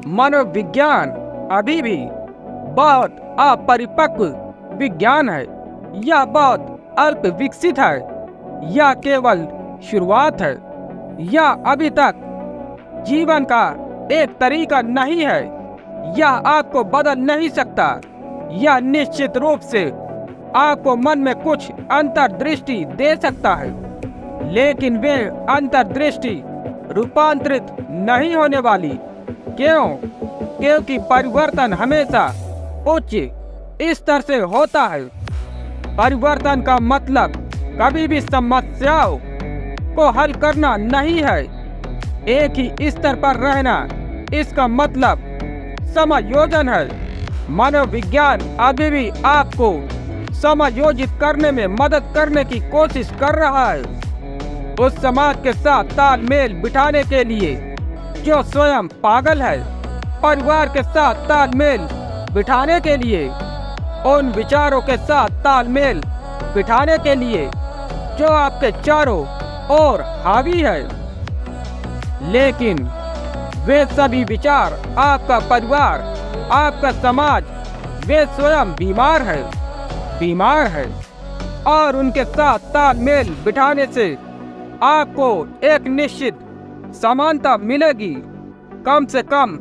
मनोविज्ञान अभी भी बहुत अपरिपक्व विज्ञान है। यह बहुत अल्प विकसित है। यह केवल शुरुआत है। यह अभी तक जीवन का एक तरीका नहीं है। यह आपको बदल नहीं सकता। यह निश्चित रूप से आपको मन में कुछ अंतर्दृष्टि दे सकता है, लेकिन वे अंतर्दृष्टि रूपांतरित नहीं होने वाली। क्यों? क्योंकि परिवर्तन हमेशा उच्च स्तर से होता है। परिवर्तन का मतलब कभी भी समस्याओं को हल करना नहीं है, एक ही स्तर पर रहना। इसका मतलब समायोजन है। मनोविज्ञान अभी भी आपको समायोजित करने में मदद करने की कोशिश कर रहा है, उस समाज के साथ तालमेल बिठाने के लिए जो स्वयं पागल है, परिवार के साथ तालमेल बिठाने के लिए, उन विचारों के साथ तालमेल बिठाने के लिए जो आपके चारों ओर हावी है। लेकिन वे सभी विचार, आपका परिवार, आपका समाज, वे स्वयं बीमार है और उनके साथ तालमेल बिठाने से आपको एक निश्चित समानता मिलेगी। कम से कम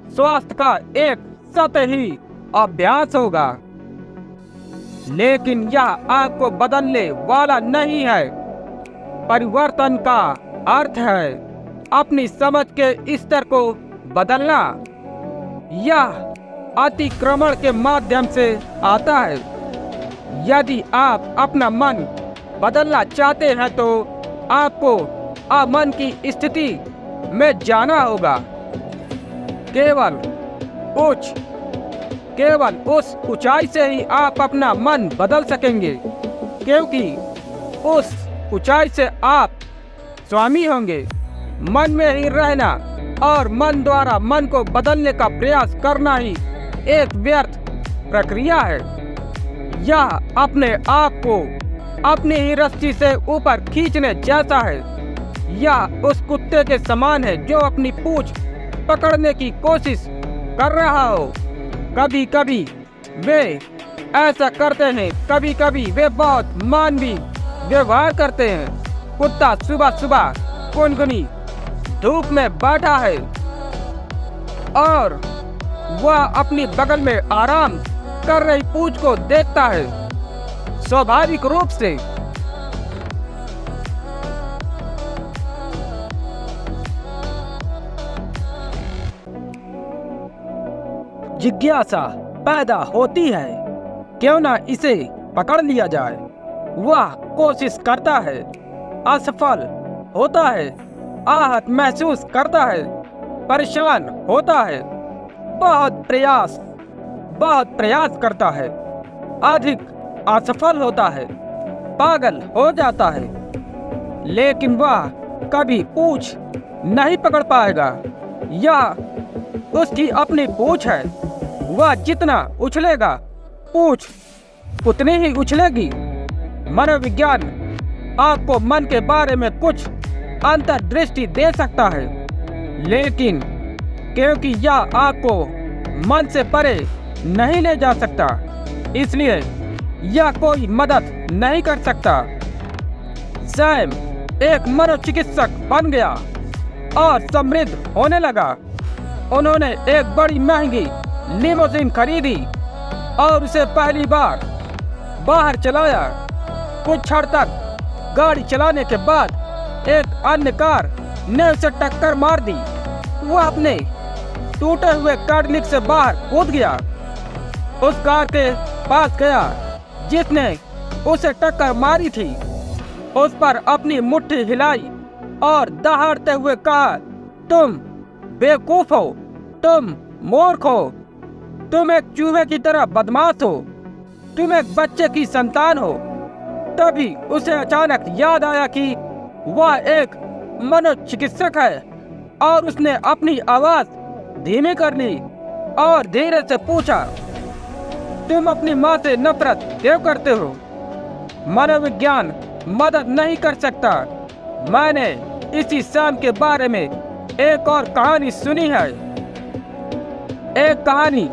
स्वास्थ्य का एक सतही अभ्यास होगा। लेकिन यह आपको बदलने वाला नहीं है। परिवर्तन का अर्थ है अपनी समझ के स्तर को बदलना। यह अतिक्रमण के माध्यम से आता है। यदि आप अपना मन बदलना चाहते हैं तो आपको अमन की स्थिति में जाना होगा। केवल उस ऊंचाई से ही आप अपना मन बदल सकेंगे, क्योंकि उस ऊंचाई से आप स्वामी होंगे। मन में ही रहना और मन द्वारा मन को बदलने का प्रयास करना ही एक व्यर्थ प्रक्रिया है। यह अपने आप को अपनी ही रस्सी से ऊपर खींचने जैसा है। यह उस कुत्ते के समान है जो अपनी पूंछ पकड़ने की कोशिश कर रहा हो। कभी कभी वे ऐसा करते हैं, कभी कभी वे बहुत मानवीय व्यवहार करते हैं। कुत्ता सुबह सुबह गुनगुनी धूप में बैठा है और वह अपनी बगल में आराम कर रही पूंछ को देखता है। स्वाभाविक रूप से जिज्ञासा पैदा होती है, क्यों ना इसे पकड़ लिया जाए। वह कोशिश करता है, असफल होता है, आहत महसूस करता है, परेशान होता है, बहुत प्रयास करता है, अधिक असफल होता है, पागल हो जाता है, लेकिन वह कभी पूंछ नहीं पकड़ पाएगा। यह उसकी अपनी पूंछ है। वह जितना उछलेगा पूंछ उतनी ही उछलेगी। मनोविज्ञान आपको मन के बारे में कुछ अंतर्दृष्टि दे सकता है, लेकिन क्योंकि यह आपको मन से परे नहीं ले जा सकता, इसलिए यह कोई मदद नहीं कर सकता। सैम एक मनोचिकित्सक बन गया और समृद्ध होने लगा। उन्होंने एक बड़ी महंगी लिमोजिन खरीदी और उसे पहली बार बाहर चलाया। कुछ क्षण तक गाड़ी चलाने के बाद एक अन्य कार ने उसे टक्कर मार दी। वह अपने टूटे हुए कार्डलिक से बाहर कूद गया, उस कार के पास गया जिसने उसे टक्कर मारी थी, उस पर अपनी मुट्ठी हिलाई और दहाड़ते हुए कहा, तुम बेवकूफ हो, तुम मूर्ख हो, तुम एक चूहे की तरह बदमाश हो, तुम एक बच्चे की संतान हो। तभी उसे अचानक याद आया कि वह एक मनोचिकित्सक है और उसने अपनी आवाज धीमी कर ली और धीरे से पूछा, तुम अपनी माँ से नफरत क्यों करते हो? मनोविज्ञान मदद नहीं कर सकता। मैंने इसी शाम के बारे में एक और कहानी सुनी है। एक कहानी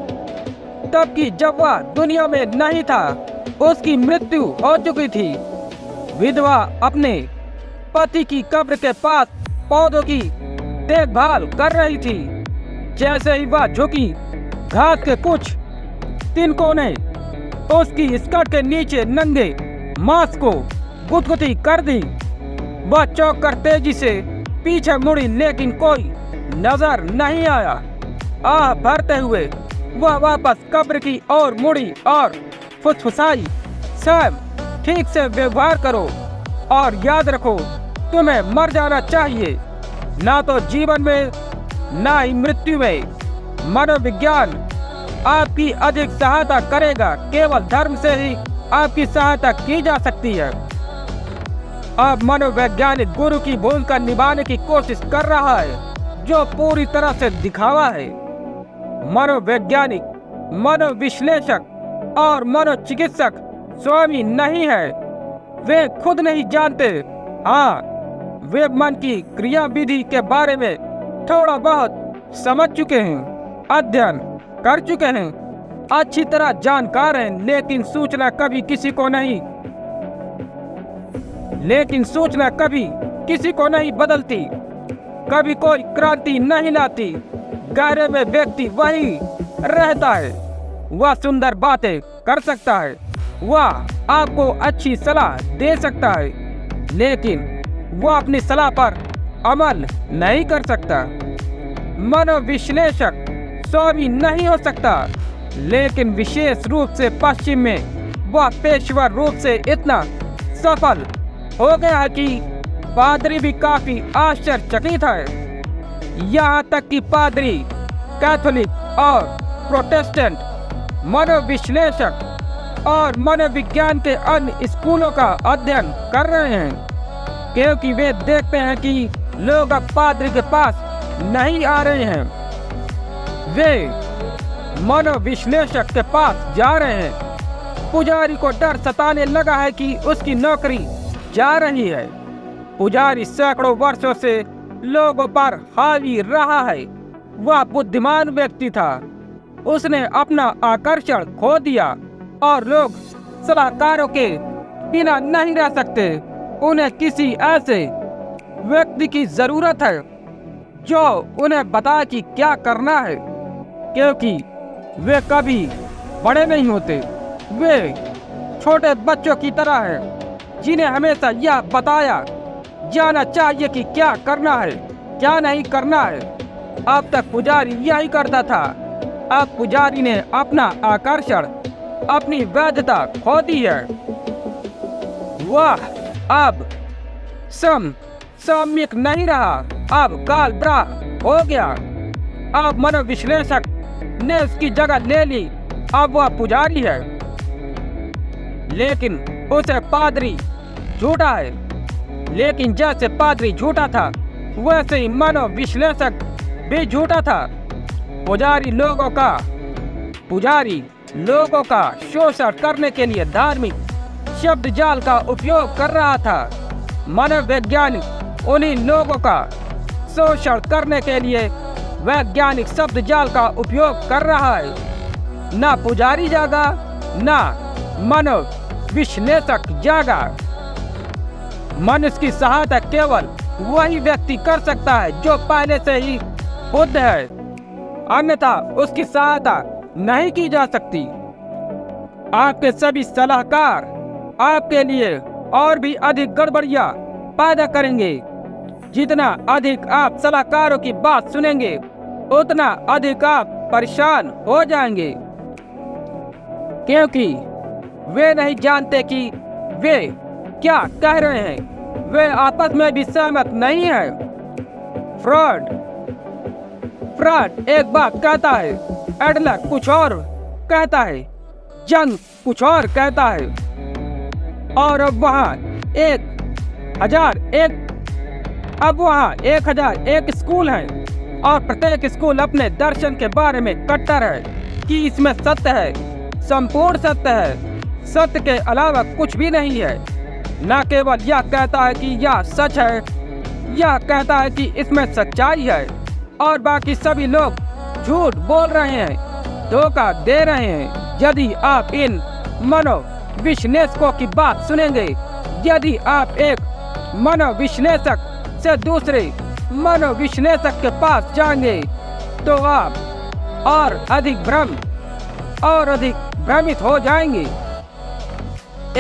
तब की जब वह दुनिया में नहीं था। उसकी मृत्यु हो चुकी थी। विधवा अपने पति की कब्र के पास पौधों की देखभाल कर रही थी। जैसे ही वह झुकी, घास के कुछ तिनकों ने उसकी स्कर्ट के नीचे नंगे मांस को गुदगुदी कर दी। वह चौंक कर तेजी से पीछे मुड़ी, लेकिन कोई नजर नहीं आया। आह भरते हुए वह वापस कब्र की ओर मुड़ी और फुसफुसाई, सैम, ठीक से व्यवहार करो और याद रखो, तुम्हें मर जाना चाहिए, ना तो जीवन में ना ही मृत्यु में। मनोविज्ञान आपकी अधिक सहायता करेगा। केवल धर्म से ही आपकी सहायता की जा सकती है। अब मनोवैज्ञानिक गुरु की भूमिका निभाने की कोशिश कर रहा है, जो पूरी तरह से दिखावा है। मनोवैज्ञानिक, मनोविश्लेषक और मनोचिकित्सक स्वामी नहीं है। वे खुद नहीं जानते। हाँ, वे मन की क्रियाविधि के बारे में थोड़ा बहुत समझ चुके हैं, अध्ययन कर चुके हैं, अच्छी तरह जानकार हैं, लेकिन सूचना कभी किसी को नहीं बदलती, कभी कोई क्रांति नहीं लाती। गहरे में व्यक्ति वही रहता है। वह सुंदर बातें कर सकता है, वह आपको अच्छी सलाह दे सकता है, लेकिन वह अपनी सलाह पर अमल नहीं कर सकता। मनोविश्लेषक स्वामी नहीं हो सकता, लेकिन विशेष रूप से पश्चिम में वह पेशेवर रूप से इतना सफल हो गया है कि पादरी भी काफी आश्चर्यचकित है। यहाँ तक कि पादरी, कैथोलिक और प्रोटेस्टेंट मनोविश्लेषक और मनोविज्ञान के अन्य स्कूलों का अध्ययन कर रहे हैं, क्योंकि वे देखते हैं कि लोग अब पादरी के पास नहीं आ रहे हैं, वे मनोविश्लेषक के पास जा रहे हैं। पुजारी को डर सताने लगा है कि उसकी नौकरी जा रही है। पुजारी सैकड़ों वर्षों से लोगों पर हावी रहा है। वह बुद्धिमान व्यक्ति था। उसने अपना आकर्षण खो दिया और लोग सलाहकारों के बिना नहीं रह सकते। उन्हें किसी ऐसे व्यक्ति की जरूरत है जो उन्हें बताए कि क्या करना है, क्योंकि वे कभी बड़े नहीं होते। वे छोटे बच्चों की तरह हैं, जिन्हें हमेशा यह बताया जाना चाहिए कि क्या करना है, क्या नहीं करना है। अब तक पुजारी यही करता था। अब पुजारी ने अपना आकर्षण, अपनी वैधता खो दी है। वह अब साम्यक नहीं रहा, अब काल ब्रा हो गया। अब मनोविश्लेषक ने उसकी जगह ले ली। अब वह पुजारी है, लेकिन उसे पादरी झूठा है। लेकिन जैसे पादरी झूठा था, वैसे ही मनोविश्लेषक भी झूठा था। पुजारी लोगों का शोषण करने के लिए धार्मिक शब्द जाल का उपयोग कर रहा था। मनोवैज्ञानिक उन्हीं लोगों का शोषण करने के लिए वैज्ञानिक शब्द जाल का उपयोग कर रहा है। ना पुजारी जागा, ना मनोविश्लेषक जागा। मनुष्य की सहायता केवल वही व्यक्ति कर सकता है जो पहले से ही बुद्ध है, अन्यथा उसकी सहायता नहीं की जा सकती। आपके सभी सलाहकार आपके लिए और भी अधिक गड़बड़ियां पैदा करेंगे। जितना अधिक आप सलाहकारों की बात सुनेंगे, उतना अधिक आप परेशान हो जाएंगे, क्योंकि वे नहीं जानते कि वे क्या कह रहे हैं। वे आपस में भी सहमत नहीं है। फ्रॉड एक बात कहता है, एडलर कुछ और कहता है, जंग कुछ और कहता है, और अब वहाँ 1001 स्कूल हैं, और प्रत्येक स्कूल अपने दर्शन के बारे में कट्टर है कि इसमें सत्य है, संपूर्ण सत्य है, सत्य के अलावा कुछ भी नहीं है। न केवल यह कहता है कि यह सच है, यह कहता है कि इसमें सच्चाई है, और बाकी सभी लोग झूठ बोल रहे हैं, धोखा दे रहे हैं। यदि आप इन मनोविश्लेषकों की बात सुनेंगे, यदि आप एक मनोविश्लेषक से दूसरे मनोविश्लेषक के पास जाएंगे, तो आप और अधिक भ्रमित हो जाएंगे।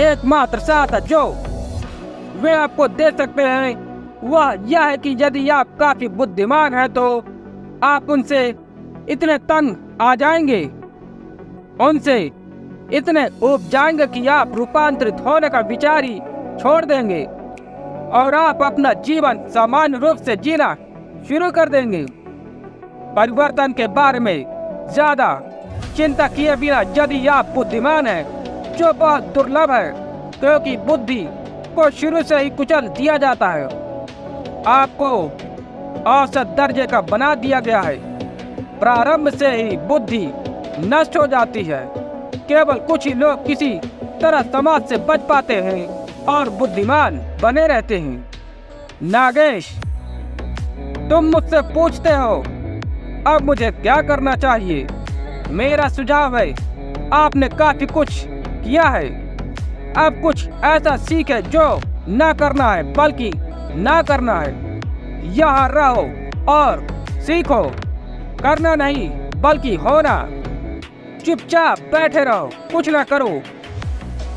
एकमात्र साथ जो वे आपको दे सकते हैं वह यह है कि यदि आप काफी बुद्धिमान हैं तो आप उनसे इतने तंग आ जाएंगे, उनसे इतने ऊब जाएंगे कि आप रूपांतरित होने का विचार ही छोड़ देंगे और आप अपना जीवन सामान्य रूप से जीना शुरू कर देंगे। परिवर्तन के बारे में ज्यादा चिंता किए बिना यदि आप बुद्धिमान हैं, जो बहुत दुर्लभ है क्योंकि बुद्धि को शुरू से ही कुचल दिया जाता है, आपको औसत दर्जे का बना दिया गया है। प्रारंभ से ही बुद्धि नष्ट हो जाती है। केवल कुछ ही लोग किसी तरह समाज से बच पाते हैं और बुद्धिमान बने रहते हैं। नागेश, तुम मुझसे पूछते हो अब मुझे क्या करना चाहिए। मेरा सुझाव है, आपने काफी कुछ किया है, अब कुछ ऐसा सीखे जो ना करना है बल्कि ना करना है। यहाँ रहो और सीखो, करना नहीं बल्कि होना। चुपचाप बैठे रहो, कुछ ना करो।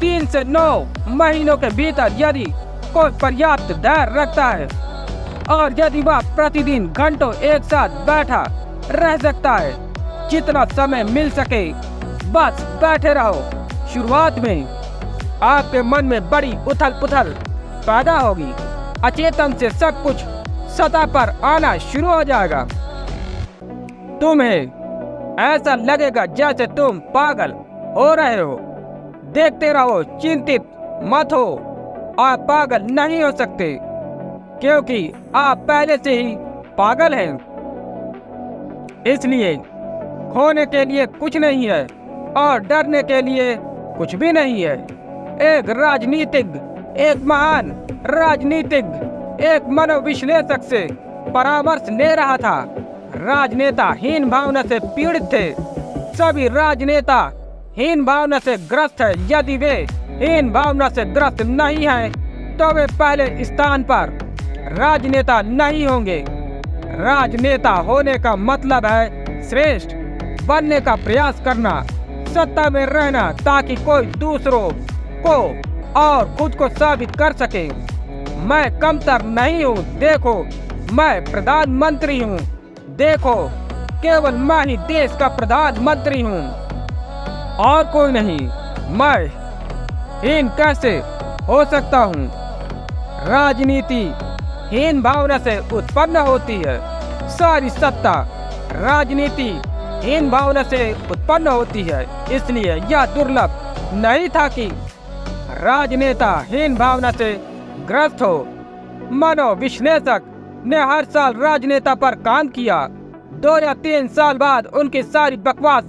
3 से 9 महीनों के भीतर यदि कोई पर्याप्त धैर्य रखता है और यदि वह प्रतिदिन घंटों एक साथ बैठा रह सकता है, जितना समय मिल सके बस बैठे रहो। शुरुआत में आपके मन में बड़ी उथल पुथल पैदा होगी, अचेतन से सब कुछ सतह पर आना शुरू हो जाएगा। तुम्हें ऐसा लगेगा जैसे तुम पागल हो रहे हो। देखते रहो, चिंतित मत हो। आप पागल नहीं हो सकते क्योंकि आप पहले से ही पागल हैं। इसलिए खोने के लिए कुछ नहीं है और डरने के लिए कुछ भी नहीं है। एक महान राजनीतिज्ञ एक मनोविश्लेषक से परामर्श ले रहा था। राजनेता हीन भावना से पीड़ित थे। सभी राजनेता हीन भावना से ग्रस्त है। यदि वे हीन भावना से ग्रस्त नहीं हैं, तो वे पहले स्थान पर राजनेता नहीं होंगे। राजनेता होने का मतलब है श्रेष्ठ बनने का प्रयास करना, सत्ता में रहना ताकि कोई दूसरों को और खुद को साबित कर सके। मैं कमतर नहीं हूँ, देखो मैं प्रधानमंत्री हूँ, देखो केवल मैं ही देश का प्रधानमंत्री हूँ और कोई नहीं। मैं हीन कैसे हो सकता हूँ? राजनीति हीन भावना से उत्पन्न होती है। सारी सत्ता राजनीति हीन भावना से उत्पन्न होती है। इसलिए यह दुर्लभ नहीं था कि राजनेता हीन भावना से ग्रस्त हो। मनोविश्लेषक ने हर साल राजनेता पर काम किया। 2 या 3 साल बाद उनकी सारी बकवास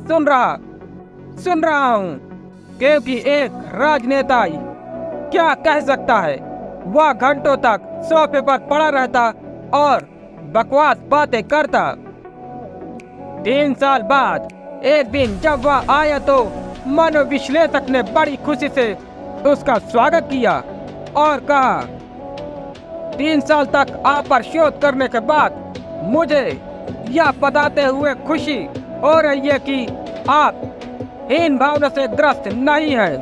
सुन रहा हूँ क्योंकि एक राजनेता क्या कह सकता है? वह घंटों तक सोफे पर पड़ा रहता और बकवास बातें करता। 3 साल बाद एक दिन जब वह आया तो मनोविश्लेषक ने बड़ी खुशी से उसका स्वागत किया और कहा, 3 साल तक आप पर शोध करने के बाद मुझे यह बताते हुए खुशी हो रही है कि आप हीन भावना से ग्रस्त नहीं हैं।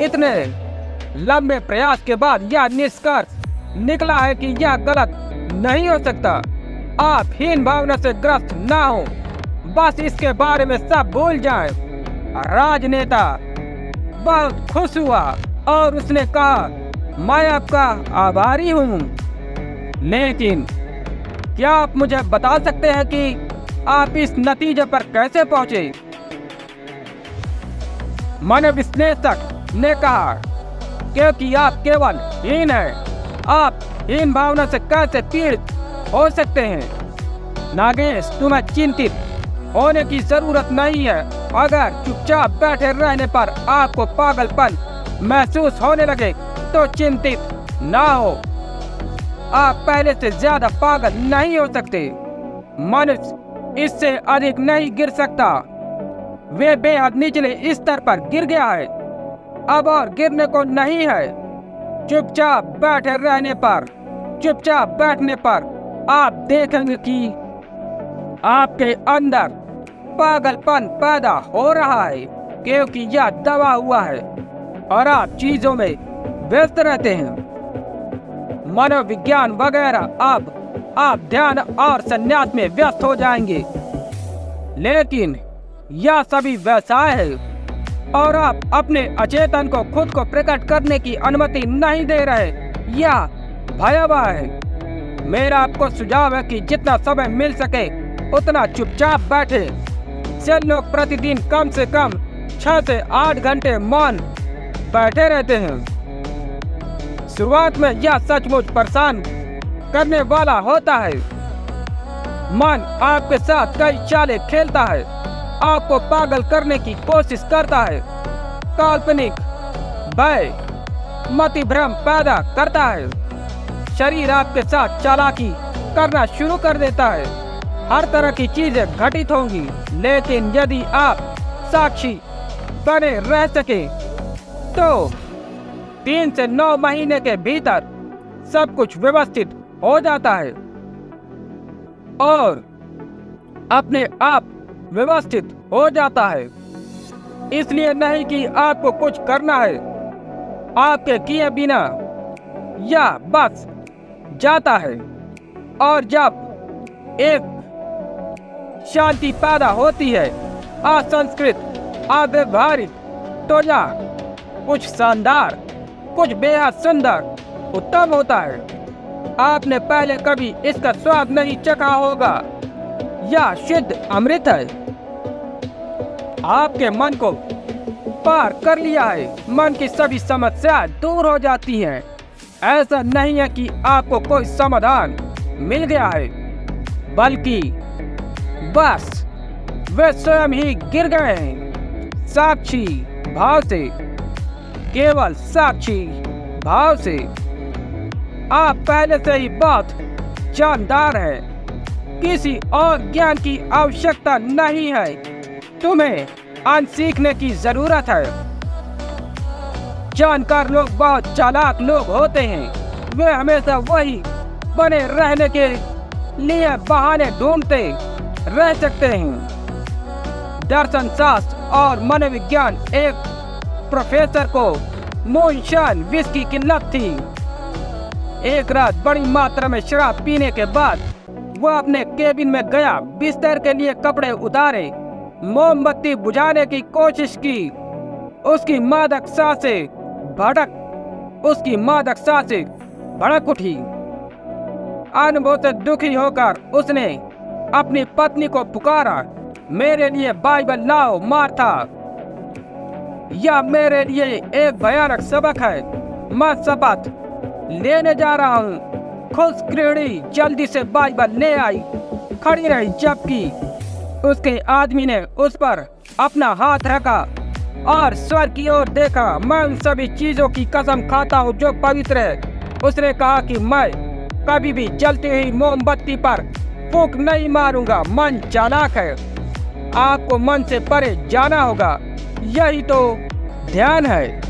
इतने लंबे प्रयास के बाद यह निष्कर्ष निकला है कि यह गलत नहीं हो सकता। आप हीन भावना से ग्रस्त ना हो, बस इसके बारे में सब भूल जाएं। राजनेता बहुत खुश हुआ और उसने कहा, मैं आपका आभारी हूँ, लेकिन क्या आप मुझे बता सकते हैं कि आप इस नतीजे पर कैसे पहुंचे? मनोविश्लेषक ने कहा, क्योंकि आप केवल हीन हैं। आप हीन भावना से कैसे पीड़ित हो सकते हैं? नागेश, तुम्हें चिंतित होने की जरूरत नहीं है। अगर चुपचाप बैठे रहने पर आपको पागलपन महसूस होने लगे तो चिंतित ना हो। आप पहले से ज्यादा पागल नहीं हो सकते। मनुष्य इससे अधिक नहीं गिर सकता। वे बेहद निचले स्तर पर गिर गया है, अब और गिरने को नहीं है। चुपचाप बैठे रहने पर, चुपचाप बैठने पर आप देखेंगे कि आपके अंदर पागलपन पैदा हो रहा है, क्योंकि यह दबा हुआ है और आप चीजों में व्यस्त रहते हैं, मनोविज्ञान वगैरह। अब आप ध्यान और संन्यास में व्यस्त हो जाएंगे, लेकिन यह सभी वैसा है और आप अपने अचेतन को खुद को प्रकट करने की अनुमति नहीं दे रहे। यह भयावह है। मेरा आपको सुझाव है कि जितना समय मिल सके उतना चुपचाप बैठे। से लोग प्रतिदिन कम से कम 6 से 8 घंटे मौन बैठे रहते हैं। शुरुआत में यह सचमुच परेशान करने वाला होता है। मन आपके साथ कई चालें खेलता है, आपको पागल करने की कोशिश करता है, काल्पनिक भय मति भ्रम पैदा करता है। शरीर आपके साथ चालाकी करना शुरू कर देता है। हर तरह की चीजें घटित होंगी, लेकिन यदि आप साक्षी बने रह सके तो 3 से 9 महीने के भीतर सब कुछ व्यवस्थित हो जाता है और अपने आप व्यवस्थित हो जाता है। इसलिए नहीं कि आपको कुछ करना है, आपके किए बिना यह बस जाता है। और जब एक शांति पैदा होती है, असंस्कृत, अव्यवहारिक, तो यह कुछ शानदार, कुछ बेहद सुंदर, उत्तम होता है। आपने पहले कभी इसका स्वाद नहीं चखा होगा। यह शुद्ध अमृत है। आपके मन को पार कर लिया है। मन की सभी समस्याएं दूर हो जाती हैं। ऐसा नहीं है कि आपको कोई समाधान मिल गया है, बल्कि बस वे स्वयं ही गिर गए हैं। साक्षी भाव से, केवल साक्षी भाव से। आप पहले से ही बहुत जानदार हैं। किसी और ज्ञान की आवश्यकता नहीं है। तुम्हें सीखने की जरूरत है। जानकार लोग बहुत चालाक लोग होते हैं। वे हमेशा वही बने रहने के लिए बहाने ढूंढते रह सकते हैं। दर्शन शास्त्र और मनोविज्ञान। एक प्रोफेसर को मोनशाइन विस्की की लत थी। एक रात बड़ी मात्रा में शराब पीने के बाद वह अपने केबिन में गया, बिस्तर के लिए कपड़े उतारे, मोमबत्ती बुझाने की कोशिश की। उसकी मादक सांसें भड़क उठी। अनुभव से दुखी होकर उसने अपनी पत्नी को पुकारा, मेरे लिए बाइबल लाओ मार्था। यह मेरे लिए एक भयानक सबक है। मैं शपथ लेने जा रहा हूँ। खुश गृहिणी जल्दी से बाइबल ले आई, खड़ी रही, जबकि उसके आदमी ने उस पर अपना हाथ रखा और स्वर्ग की ओर देखा। मैं उन सभी चीजों की कसम खाता हूँ जो पवित्र है। उसने कहा कि मैं कभी भी जलती हुई मोमबत्ती पर फूंक नहीं मारूंगा। मन चालाक है। आपको मन से परे जाना होगा। यही तो ध्यान है।